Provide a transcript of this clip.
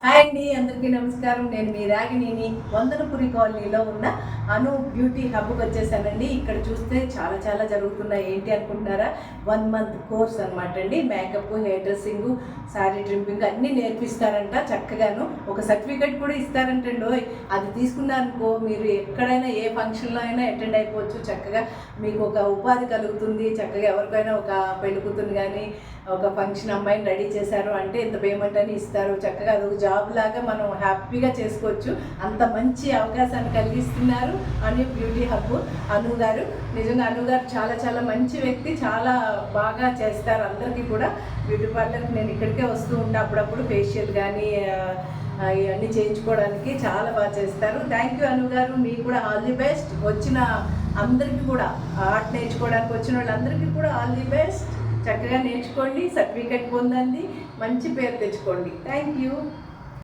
Hi అండి, అందరికీ నమస్కారం. నేను మీ రాగిణిని వందనపురి కాలనీలో ఉన్న అను బ్యూటీ హబ్కి వచ్చేసానండి. ఇక్కడ చూస్తే చాలా చాలా జరుగుతున్నాయి. ఏంటి అనుకుంటున్నారా? 1 month కోర్స్ అనమాట అండి. Makeup, hair dressing, sari trimming అన్నీ నేర్పిస్తారంట. చక్కగాను ఒక సర్టిఫికెట్ కూడా ఇస్తారంటండి. అది తీసుకున్నారనుకో మీరు ఎక్కడైనా ఏ ఫంక్షన్లో అయినా అటెండ్ అయిపోవచ్చు. చక్కగా మీకు ఒక ఉపాధి కలుగుతుంది. చక్కగా ఎవరికైనా ఒక పెళ్లి కూతురు కానీ ఒక ఫంక్షన్ అమ్మాయిని రెడీ చేశారు అంటే ఇంత పేమెంట్ అని ఇస్తారు. చక్కగా అది ఒక జాబ్ లాగా మనం హ్యాపీగా చేసుకోవచ్చు. అంత మంచి అవకాశాన్ని కలిగిస్తున్నారు అను బ్యూటీ హబ్ అను గారు. నిజంగా అను గారు చాలా చాలా మంచి వ్యక్తి, చాలా బాగా చేస్తారు. అందరికీ కూడా బ్యూటీ పార్లర్కి నేను ఇక్కడికే వస్తూ ఉంటాను అప్పుడప్పుడు. ఫేషియల్ కానీ ఇవన్నీ చేయించుకోవడానికి చాలా బాగా చేస్తారు. థ్యాంక్ యూ అను గారు. మీకు కూడా ఆల్ ది బెస్ట్. వచ్చిన అందరికీ కూడా ఆర్ట్ నేర్చుకోవడానికి వచ్చిన వాళ్ళందరికీ కూడా ఆల్ ది బెస్ట్. చక్కగా నేర్చుకోండి, సర్టిఫికెట్ పొందండి, మంచి పేరు తెచ్చుకోండి. Thank you.